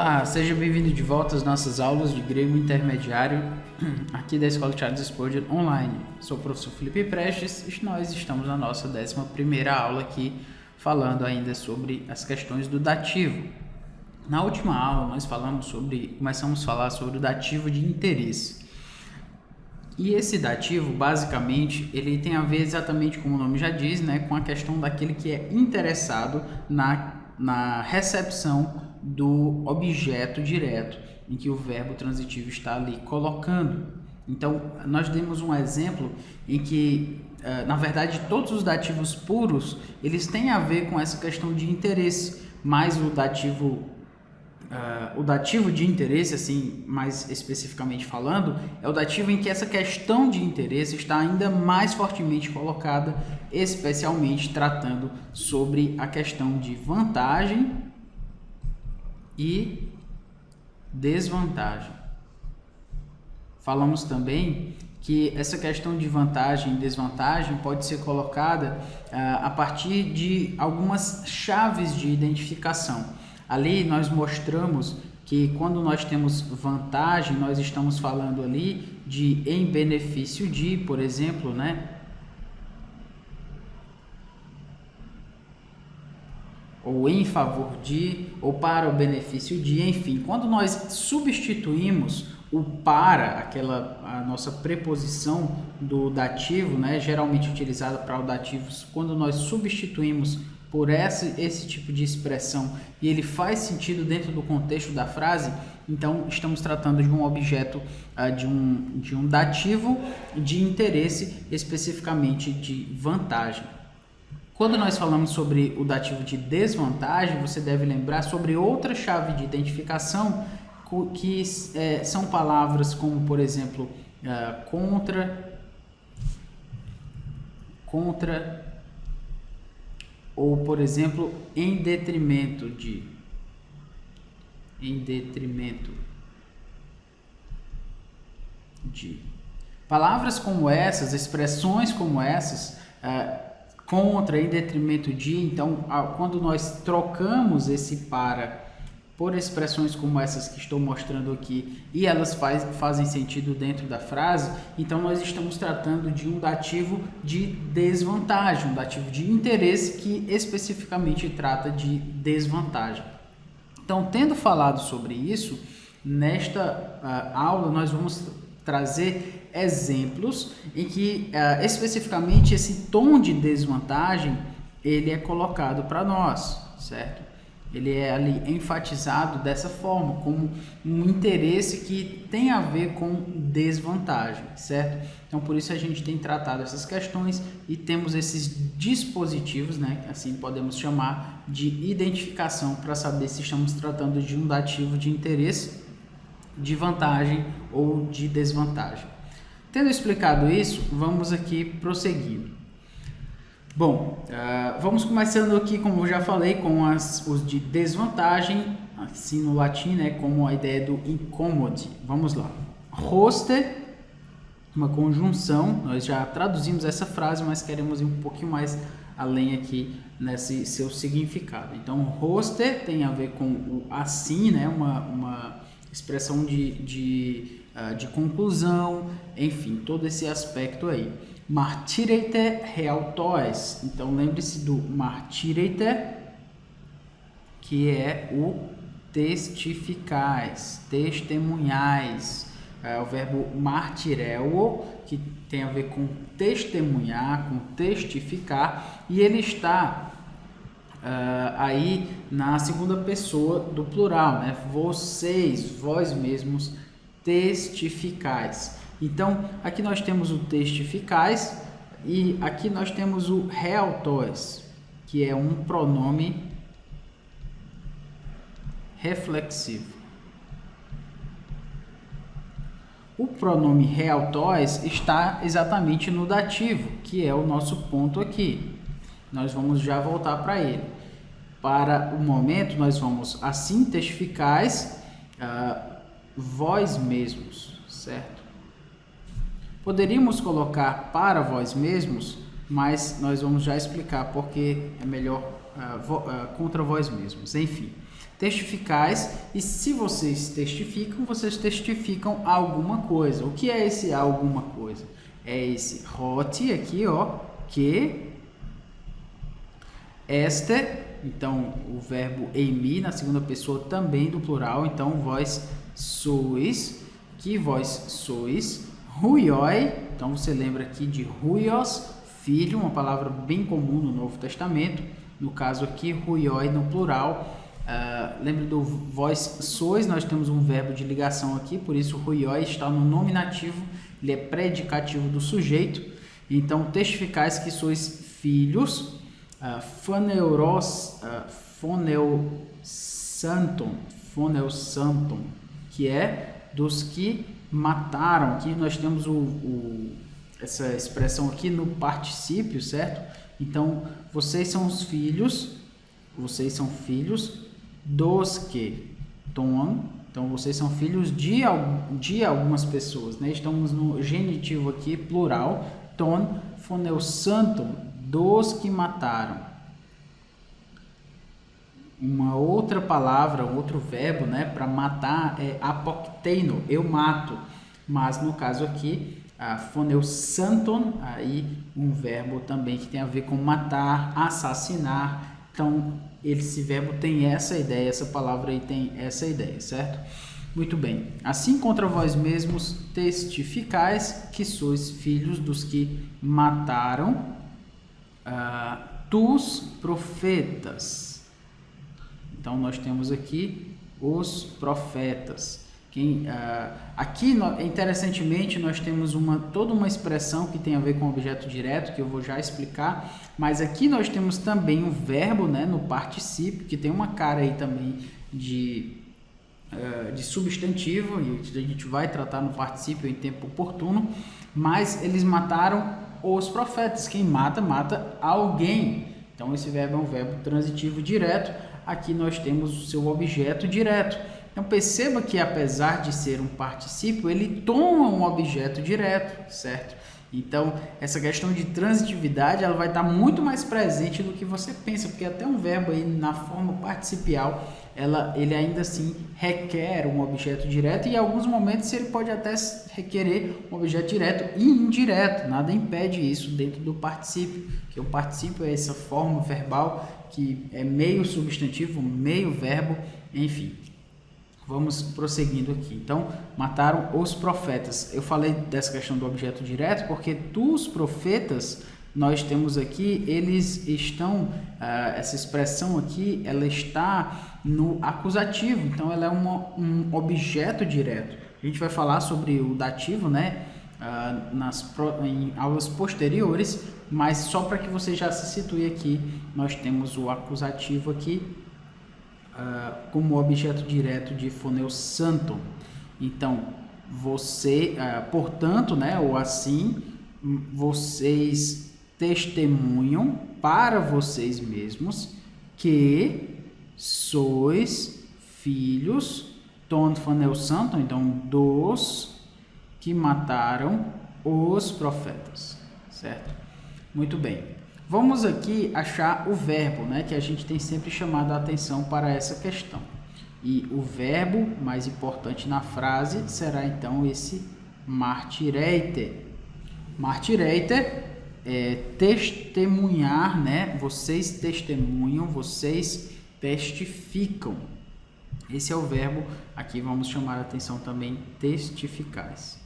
Olá, seja bem-vindo de volta às nossas aulas de grego intermediário aqui da Escola Charles Spurgeon Online. Sou o professor Felipe Prestes e nós estamos na nossa 11ª aula aqui falando ainda sobre as questões do dativo. Na última aula nós começamos a falar sobre o dativo de interesse. E esse dativo, basicamente, ele tem a ver exatamente como o nome já diz, né, com a questão daquele que é interessado na recepção do objeto direto, em que o verbo transitivo está ali colocando. Então, nós demos um exemplo em que, na verdade, todos os dativos puros, eles têm a ver com essa questão de interesse, mas o dativo de interesse, assim, mais especificamente falando, é o dativo em que essa questão de interesse está ainda mais fortemente colocada, especialmente tratando sobre a questão de vantagem e desvantagem. Falamos também que essa questão de vantagem e desvantagem pode ser colocada a partir de algumas chaves de identificação. Ali nós mostramos que quando nós temos vantagem, nós estamos falando ali de em benefício de, por exemplo, né? Ou em favor de, ou para o benefício de, enfim. Quando nós substituímos o para, a nossa preposição do dativo, né, geralmente utilizada para o dativos, quando nós substituímos por esse tipo de expressão e ele faz sentido dentro do contexto da frase, então estamos tratando de um objeto, de um dativo de interesse, especificamente de vantagem. Quando nós falamos sobre o dativo de desvantagem, você deve lembrar sobre outra chave de identificação que são palavras como, por exemplo, contra, ou, por exemplo, em detrimento de. Palavras como essas, expressões como essas, contra, em detrimento de, então, quando nós trocamos esse para por expressões como essas que estou mostrando aqui e elas fazem sentido dentro da frase, então nós estamos tratando de um dativo de desvantagem, um dativo de interesse que especificamente trata de desvantagem. Então, tendo falado sobre isso, nesta aula nós vamos trazer exemplos em que especificamente esse tom de desvantagem ele é colocado para nós, certo? Ele é ali enfatizado dessa forma, como um interesse que tem a ver com desvantagem, certo? Então, por isso a gente tem tratado essas questões e temos esses dispositivos, né? Assim podemos chamar de identificação para saber se estamos tratando de um dativo de interesse, de vantagem ou de desvantagem. Tendo explicado isso, vamos aqui prosseguindo. Bom, vamos começando aqui, como eu já falei, com os de desvantagem, assim no latim, né, como a ideia do incomode. Vamos lá. Hoste, uma conjunção, nós já traduzimos essa frase, mas queremos ir um pouquinho mais além aqui nesse seu significado. Então, hoste tem a ver com o assim, né, uma expressão de conclusão, enfim, todo esse aspecto aí. Martirete realtoes. Então, lembre-se do martirete, que é o testificais, testemunhais. O verbo martireo, que tem a ver com testemunhar, com testificar, e ele está aí na segunda pessoa do plural, né? Vocês, vós mesmos, testificais. Então, aqui nós temos o testificais e aqui nós temos o realtoes, que é um pronome reflexivo. O pronome realtoes está exatamente no dativo, que é o nosso ponto aqui. Nós vamos já voltar para ele. Para o momento, nós vamos assim testificais, vós mesmos, certo? Poderíamos colocar para vós mesmos, mas nós vamos já explicar porque é melhor contra vós mesmos. Enfim, Testificais, e se vocês testificam alguma coisa. O que é esse alguma coisa? É esse hot aqui, ó, que este, então o verbo eimi na segunda pessoa também do plural, então vós sois, que vós sois, huioi, então você lembra aqui de huios, filho, uma palavra bem comum no Novo Testamento, no caso aqui huioi no plural. Lembra do vós sois, nós temos um verbo de ligação aqui, por isso o huioi está no nominativo, ele é predicativo do sujeito. Então, testificais que sois filhos, phoneusanton, que é dos que mataram. Aqui nós temos essa expressão aqui no particípio, certo? Então, vocês são filhos dos que ton. Então, vocês são filhos de algumas pessoas, né? Estamos no genitivo aqui, plural, ton, phoneusanton, dos que mataram. Uma outra palavra, outro verbo, né, para matar é apokteino, eu mato. Mas no caso aqui, phoneusanton, aí um verbo também que tem a ver com matar, assassinar. Então, esse verbo tem essa ideia, essa palavra aí tem essa ideia, certo? Muito bem. Assim contra vós mesmos testificais que sois filhos dos que mataram dos profetas. Então, nós temos aqui os profetas. Aqui, interessantemente, nós temos toda uma expressão que tem a ver com objeto direto, que eu vou já explicar, mas aqui nós temos também um verbo, né, no particípio, que tem uma cara aí também de substantivo, e a gente vai tratar no particípio em tempo oportuno, mas eles mataram os profetas. Quem mata, mata alguém. Então, esse verbo é um verbo transitivo direto. Aqui nós temos o seu objeto direto. Então, perceba que apesar de ser um particípio, ele toma um objeto direto, certo? Então, essa questão de transitividade, ela vai estar muito mais presente do que você pensa, porque até um verbo aí na forma participial, ele ainda assim requer um objeto direto, e em alguns momentos ele pode até requerer um objeto direto e indireto, nada impede isso dentro do particípio, que o particípio é essa forma verbal que é meio substantivo, meio verbo, enfim. Vamos prosseguindo aqui. Então, mataram os profetas. Eu falei dessa questão do objeto direto porque dos profetas nós temos aqui, eles estão, essa expressão aqui, ela está no acusativo, então ela é um objeto direto. A gente vai falar sobre o dativo, né, em aulas posteriores, mas só para que você já se situe aqui, nós temos o acusativo aqui, como objeto direto de phoneusanton. Então, portanto, né, ou assim, vocês testemunham para vocês mesmos que sois filhos ton phoneusanton, então dos que mataram os profetas, certo? Muito bem. Vamos aqui achar o verbo, né, que a gente tem sempre chamado a atenção para essa questão. E o verbo mais importante na frase será então esse martireite. Martireite é testemunhar, né? Vocês testemunham, vocês testificam. Esse é o verbo, aqui vamos chamar a atenção também, testificais.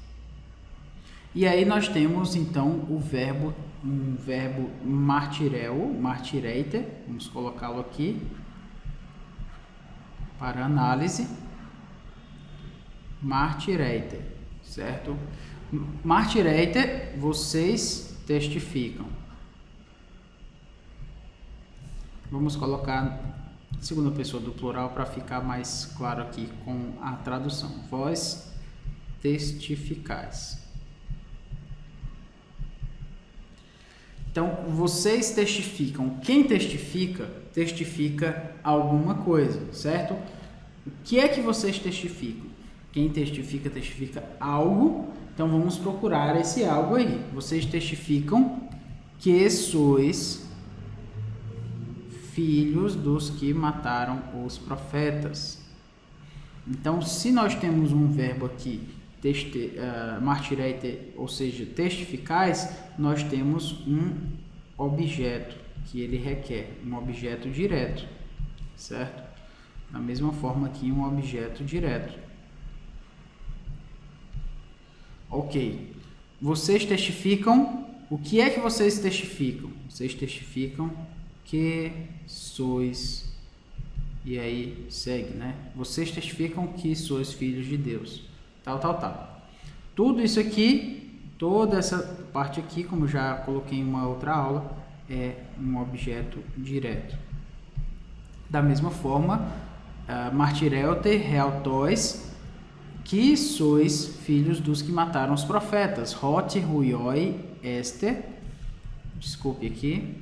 E aí nós temos então um verbo martireu, martireite, vamos colocá-lo aqui para análise. Martireite, certo? Martireite, vocês testificam. Vamos colocar segunda pessoa do plural para ficar mais claro aqui com a tradução. Vós testificais. Então, vocês testificam. Quem testifica, testifica alguma coisa, certo? O que é que vocês testificam? Quem testifica, testifica algo. Então, vamos procurar esse algo aí. Vocês testificam que sois filhos dos que mataram os profetas. Então, se nós temos um verbo aqui, martireite, ou seja, testificais, nós temos um objeto que ele requer, um objeto direto, certo? Da mesma forma aqui, um objeto direto. Ok. Vocês testificam, o que é que vocês testificam? Vocês testificam que sois, e aí segue, né? Vocês testificam que sois filhos de Deus, tal. Tudo isso aqui, toda essa parte aqui, como já coloquei em uma outra aula, é um objeto direto. Da mesma forma, martireute realtois, que sois filhos dos que mataram os profetas. Hoti huioi este, desculpe aqui,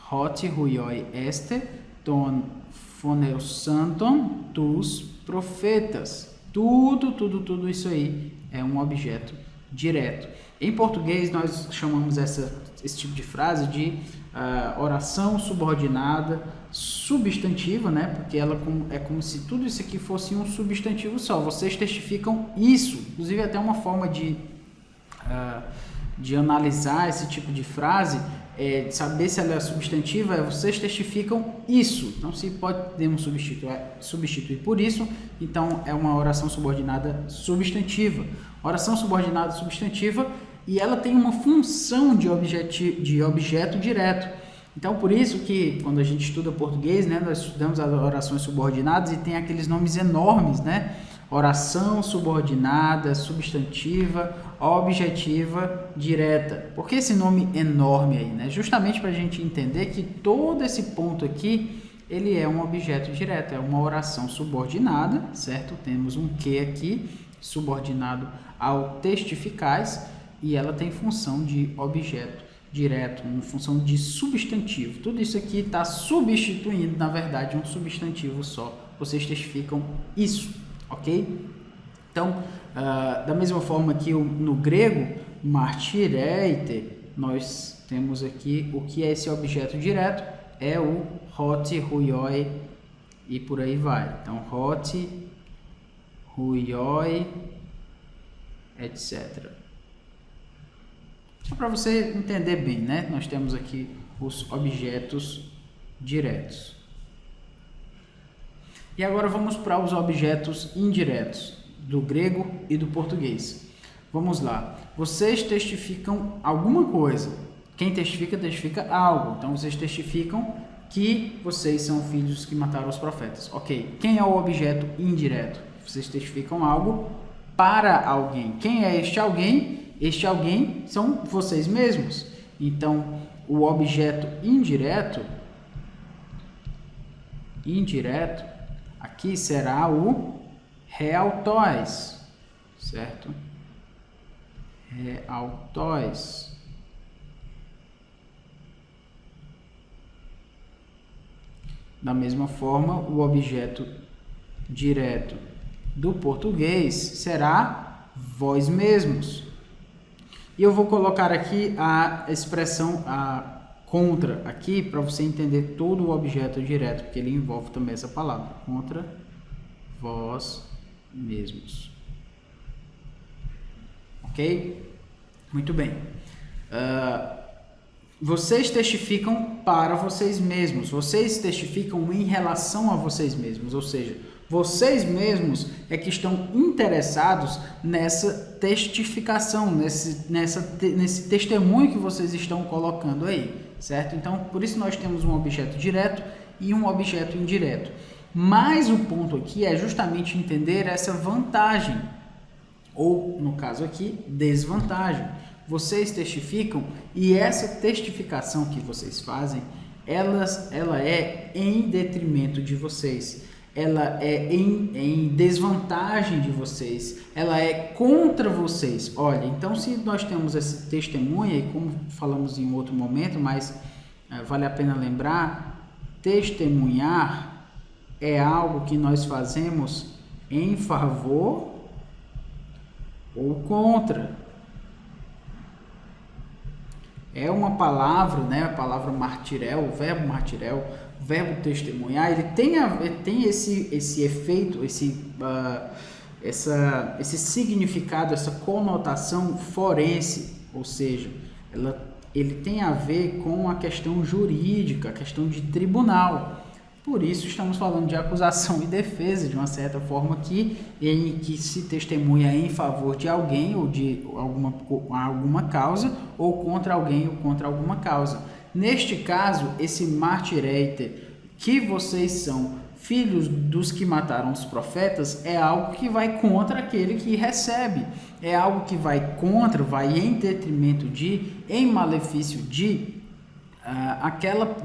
hoti huioi este, ton phoneusanton tus profetas. Tudo isso aí é um objeto direto. Em português, nós chamamos esse tipo de frase de oração subordinada substantiva, né? Porque ela é como se tudo isso aqui fosse um substantivo só. Vocês testificam isso. Inclusive, até uma forma de analisar esse tipo de frase, de saber se ela é substantiva, vocês testificam isso. Então, se podemos substituir por isso, então é uma oração subordinada substantiva. Oração subordinada substantiva, e ela tem uma função de objeto direto. Então, por isso que quando a gente estuda português, né, nós estudamos as orações subordinadas e tem aqueles nomes enormes, né? Oração subordinada, substantiva, objetiva, direta. Por que esse nome enorme aí, né? Justamente para a gente entender que todo esse ponto aqui, ele é um objeto direto, é uma oração subordinada, certo? Temos um que aqui, subordinado ao testificais, e ela tem função de objeto direto, uma função de substantivo. Tudo isso aqui está substituindo, na verdade, um substantivo só. Vocês testificam isso, ok? Então, da mesma forma que no grego, martireite, nós temos aqui o que é esse objeto direto, é o hoti huioi e por aí vai. Então, hoti huioi, etc. Só para você entender bem, né? Nós temos aqui os objetos diretos. E agora vamos para os objetos indiretos, do grego e do português. Vamos lá. Vocês testificam alguma coisa. Quem testifica, testifica algo. Então, vocês testificam que vocês são filhos que mataram os profetas. Ok. Quem é o objeto indireto? Vocês testificam algo para alguém. Quem é este alguém? Este alguém são vocês mesmos. Então, o objeto indireto, aqui será o realtois, certo? Realtois. Da mesma forma, o objeto direto do português será vós mesmos. E eu vou colocar aqui a expressão contra aqui para você entender todo o objeto direto, porque ele envolve também essa palavra, contra vós mesmos. Ok? Muito bem. Vocês testificam para vocês mesmos, vocês testificam em relação a vocês mesmos, ou seja, vocês mesmos é que estão interessados nessa testificação, nesse testemunho que vocês estão colocando aí, certo? Então, por isso nós temos um objeto direto e um objeto indireto. Mas o ponto aqui é justamente entender essa vantagem, ou no caso aqui, desvantagem. Vocês testificam e essa testificação que vocês fazem, ela é em detrimento de vocês. Ela é em desvantagem de vocês, ela é contra vocês. Olha, então se nós temos esse testemunho, e como falamos em outro momento, mas vale a pena lembrar, testemunhar é algo que nós fazemos em favor ou contra. É uma palavra, né? A palavra martirel, o verbo martirel, o verbo testemunhar, ele tem esse efeito, esse significado, essa conotação forense, ou seja, ele tem a ver com a questão jurídica, a questão de tribunal. Por isso estamos falando de acusação e defesa, de uma certa forma, em que se testemunha em favor de alguém ou de alguma causa, ou contra alguém ou contra alguma causa. Neste caso, esse martireiter, que vocês são filhos dos que mataram os profetas, é algo que vai contra aquele que recebe, é algo que vai em detrimento em malefício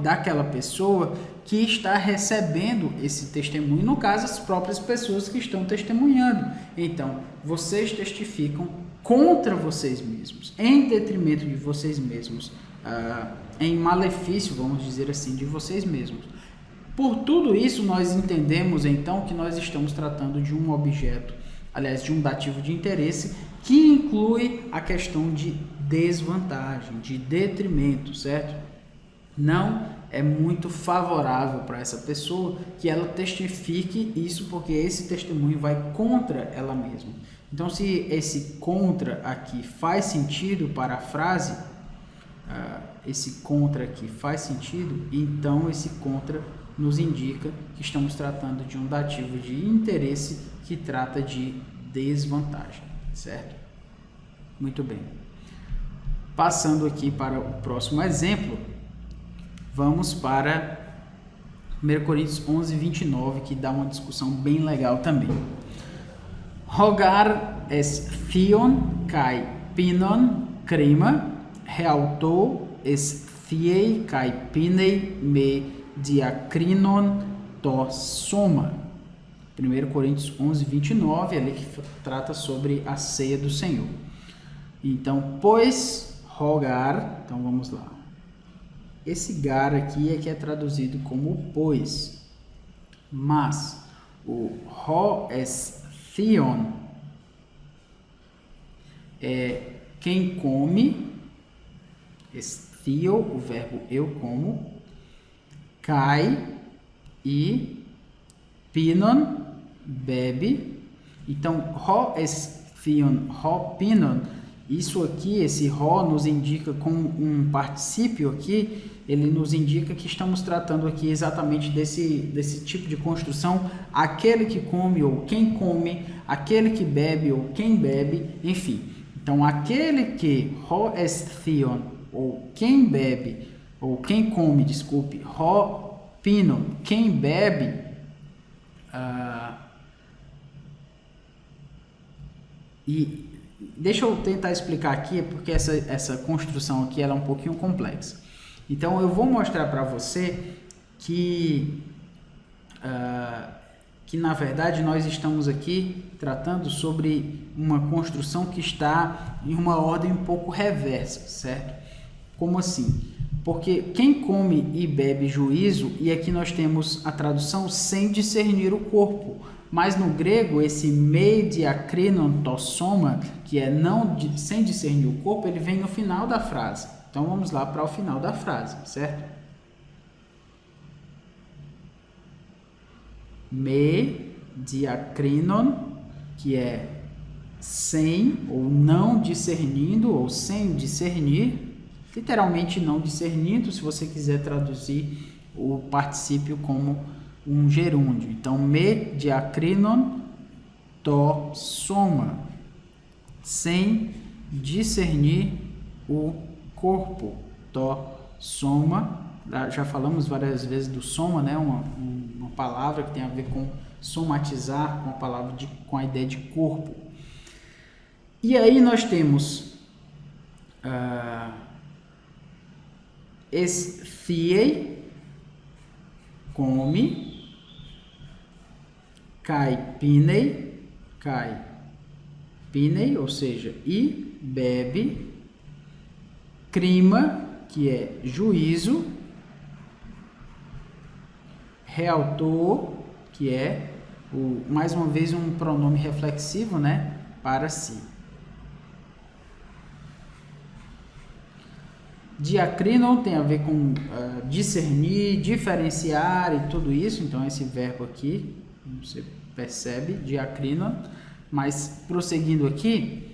daquela pessoa que está recebendo esse testemunho, no caso, as próprias pessoas que estão testemunhando. Então, vocês testificam contra vocês mesmos, em detrimento de vocês mesmos, em malefício, vamos dizer assim, de vocês mesmos. Por tudo isso, nós entendemos, então, que nós estamos tratando de um objeto, aliás, de um dativo de interesse, que inclui a questão de desvantagem, de detrimento, certo? Não é muito favorável para essa pessoa que ela testifique isso, porque esse testemunho vai contra ela mesma. Então, se esse contra aqui faz sentido para a frase, esse contra aqui faz sentido, então esse contra nos indica que estamos tratando de um dativo de interesse que trata de desvantagem, certo? Muito bem. Passando aqui para o próximo exemplo, vamos para 1 Coríntios 11, 29, que dá uma discussão bem legal também. Rogar es fion kai pinon crima, realto es fiei kai pinei me diacrinon to soma. 1 Coríntios 11, 29, ali que trata sobre a ceia do Senhor. Então, pois rogar, então vamos lá. Esse gar aqui é que é traduzido como pois, mas o ho es theon é quem come, esthio, o verbo eu como, kai e pinon, bebe. Então, ho es theon, ho pinon, isso aqui, esse ho nos indica com um particípio aqui, ele nos indica que estamos tratando aqui exatamente desse tipo de construção, aquele que come ou quem come, aquele que bebe ou quem bebe, enfim. Então, aquele que ho est theon, ou quem bebe, ou quem come, desculpe, ho pinon, quem bebe, e deixa eu tentar explicar aqui, porque essa construção aqui ela é um pouquinho complexa. Então, eu vou mostrar para você que na verdade, nós estamos aqui tratando sobre uma construção que está em uma ordem um pouco reversa, certo? Como assim? Porque quem come e bebe juízo, e aqui nós temos a tradução sem discernir o corpo, mas no grego esse me diacrinon to soma, que é sem discernir o corpo, ele vem no final da frase. Então vamos lá para o final da frase, certo? Me diacrinon, que é sem ou não discernindo, ou sem discernir, literalmente não discernindo, se você quiser traduzir o particípio como um gerúndio. Então, me diacrinon to soma, sem discernir o corpo, to soma. Já falamos várias vezes do soma, né? Uma palavra que tem a ver com somatizar, com a palavra com a ideia de corpo. E aí nós temos esfiei, come, kai pinei, ou seja, e bebe, crima, que é juízo, realtor, que é mais uma vez um pronome reflexivo, né, para si. Diacrinon tem a ver com discernir, diferenciar e tudo isso. Então, esse verbo aqui, você percebe, diacrinon. Mas, prosseguindo aqui,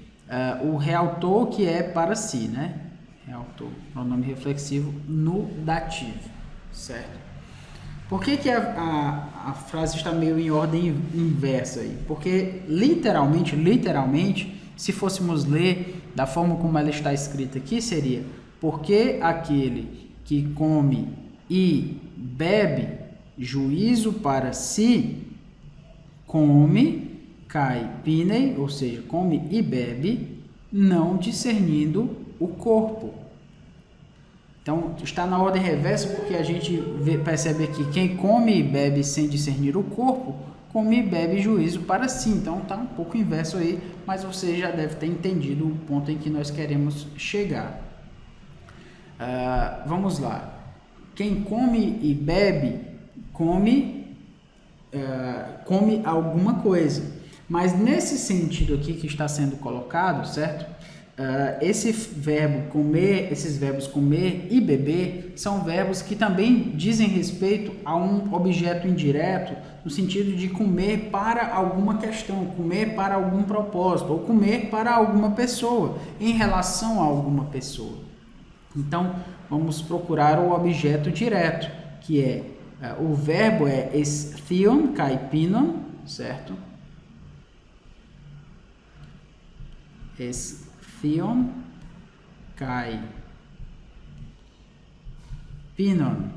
o realtor, que é para si, né? Realtor, pronome reflexivo no dativo, certo? Por que a frase está meio em ordem inversa aí? Porque, literalmente, se fôssemos ler da forma como ela está escrita aqui, seria: porque aquele que come e bebe, juízo para si, come, kai pinei, ou seja, come e bebe, não discernindo o corpo. Então, está na ordem reversa porque a gente percebe aqui: quem come e bebe sem discernir o corpo, come e bebe juízo para si. Então, está um pouco inverso aí, mas você já deve ter entendido o ponto em que nós queremos chegar. Vamos lá. Quem come e bebe, come alguma coisa. Mas nesse sentido aqui que está sendo colocado, certo? Esses verbos comer e beber são verbos que também dizem respeito a um objeto indireto, no sentido de comer para alguma questão, comer para algum propósito, ou comer para alguma pessoa, em relação a alguma pessoa. Então, vamos procurar o objeto direto, que é, o verbo é estheon kai pinon, certo? Estheon kai pinon.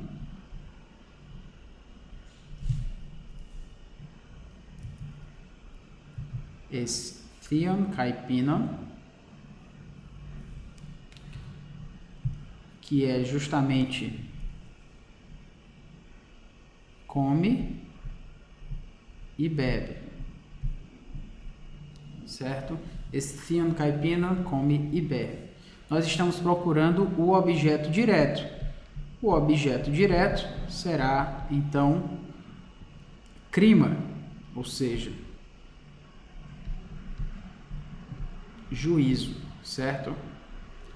Estheon kai pinon, que é justamente come e bebe, certo? Estheon kai pinon, come e bebe. Nós estamos procurando o objeto direto. O objeto direto será, então, crima, ou seja, juízo, certo?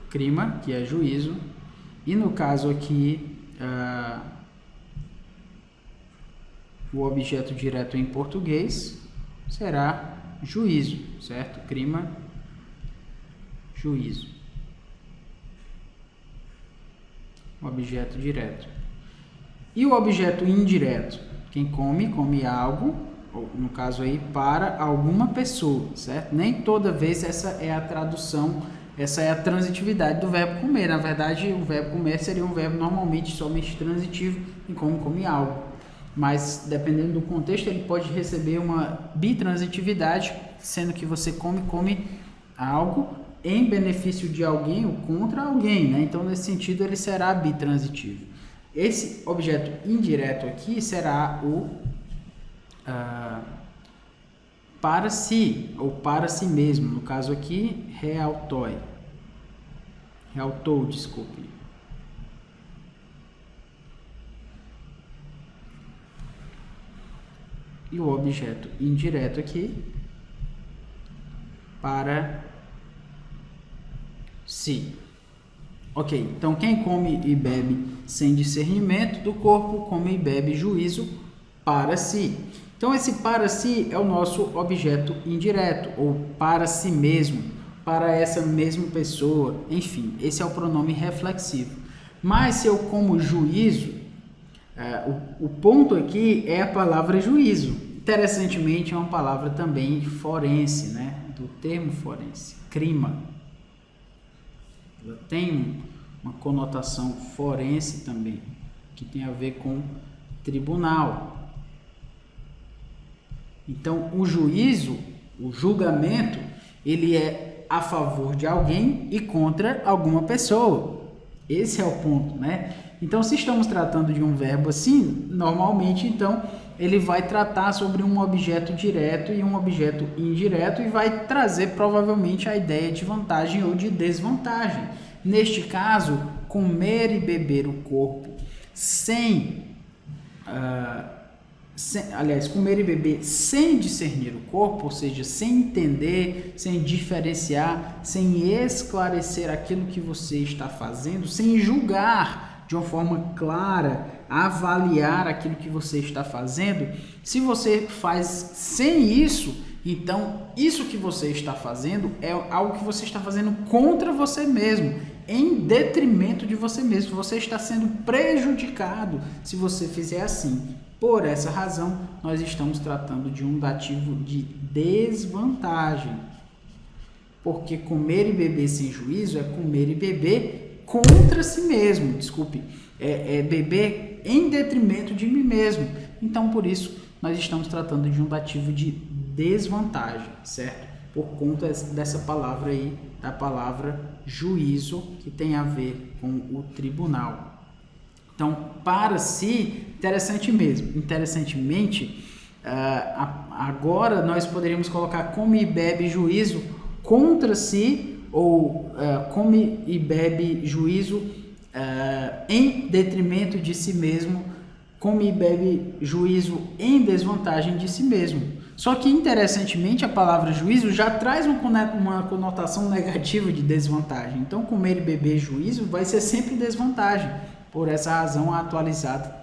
Crima, que é juízo. E no caso aqui, o objeto direto em português será juízo, certo? Crima, juízo. Objeto direto. E o objeto indireto? Quem come, come algo, ou no caso aí, para alguma pessoa, certo? Nem toda vez essa é a tradução. Essa é a transitividade do verbo comer. Na verdade, o verbo comer seria um verbo normalmente somente transitivo em como come algo. Mas, dependendo do contexto, ele pode receber uma bitransitividade, sendo que você come algo em benefício de alguém ou contra alguém, né? Então, nesse sentido, ele será bitransitivo. Esse objeto indireto aqui será o para si, ou para si mesmo. No caso aqui, realtou, desculpe. E o objeto indireto aqui, para si. Ok, então quem come e bebe sem discernimento do corpo, come e bebe juízo para si. Então, esse para si é o nosso objeto indireto, ou para si mesmo, para essa mesma pessoa, enfim, esse é o pronome reflexivo. Mas se eu como juízo, o ponto aqui é a palavra juízo. Interessantemente, é uma palavra também forense, né? Do termo forense, crima. Ela tem uma conotação forense também, que tem a ver com tribunal. Então, o juízo, o julgamento, ele é a favor de alguém e contra alguma pessoa. Esse é o ponto, né? Então, se estamos tratando de um verbo assim, normalmente, então, ele vai tratar sobre um objeto direto e um objeto indireto e vai trazer, provavelmente, a ideia de vantagem ou de desvantagem. Neste caso, comer e beber o corpo sem comer e beber sem discernir o corpo, ou seja, sem entender, sem diferenciar, sem esclarecer aquilo que você está fazendo, sem julgar de uma forma clara, avaliar aquilo que você está fazendo. Se você faz sem isso, então isso que você está fazendo é algo que você está fazendo contra você mesmo, em detrimento de você mesmo. Você está sendo prejudicado se você fizer assim. Por essa razão, nós estamos tratando de um dativo de desvantagem. Porque comer e beber sem juízo é comer e beber contra si mesmo. Desculpe, é beber em detrimento de mim mesmo. Então, por isso, nós estamos tratando de um dativo de desvantagem, certo? Por conta dessa palavra aí, da palavra juízo, que tem a ver com o tribunal. Então, para si, interessantemente, agora nós poderíamos colocar come e bebe juízo contra si, ou come e bebe juízo em detrimento de si mesmo, come e bebe juízo em desvantagem de si mesmo. Só que, interessantemente, a palavra juízo já traz uma conotação negativa de desvantagem. Então, comer e beber juízo vai ser sempre desvantagem. Por essa razão, a atualizada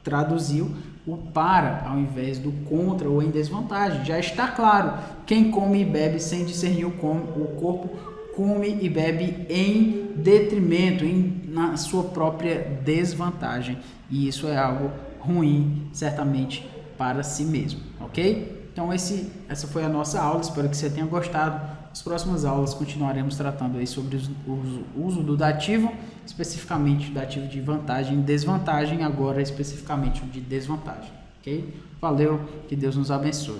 traduziu o para ao invés do contra ou em desvantagem. Já está claro, quem come e bebe sem discernir o corpo, come e bebe em detrimento, na sua própria desvantagem. E isso é algo ruim, certamente, para si mesmo, ok? Então essa foi a nossa aula, espero que você tenha gostado. Nas próximas aulas continuaremos tratando aí sobre o uso do dativo, especificamente o dativo de vantagem e desvantagem, agora especificamente o de desvantagem, ok? Valeu, que Deus nos abençoe.